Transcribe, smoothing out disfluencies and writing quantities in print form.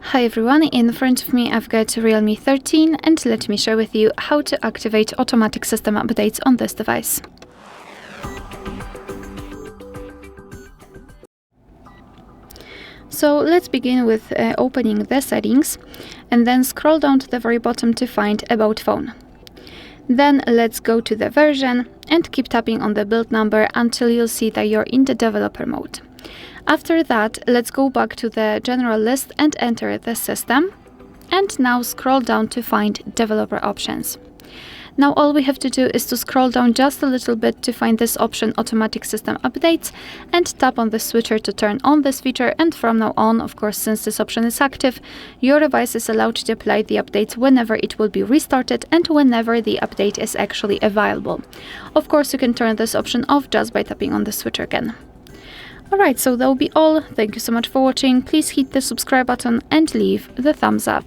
Hi everyone, in front of me I've got REALME 13 and let me share with you how to activate automatic system updates on this device. So let's begin with opening the settings and then scroll down to the very bottom to find About Phone. Then let's go to the version and keep tapping on the build number until you'll see that you're in the developer mode. After that, let's go back to the general list and enter the system. And now scroll down to find developer options. Now all we have to do is to scroll down just a little bit to find this option, automatic system updates, and tap on the switcher to turn on this feature. And from now on, of course, since this option is active, your device is allowed to apply the updates whenever it will be restarted and whenever the update is actually available. Of course, you can turn this option off just by tapping on the switcher again. Alright, so that will be all. Thank you so much for watching. Please hit the subscribe button and leave the thumbs up.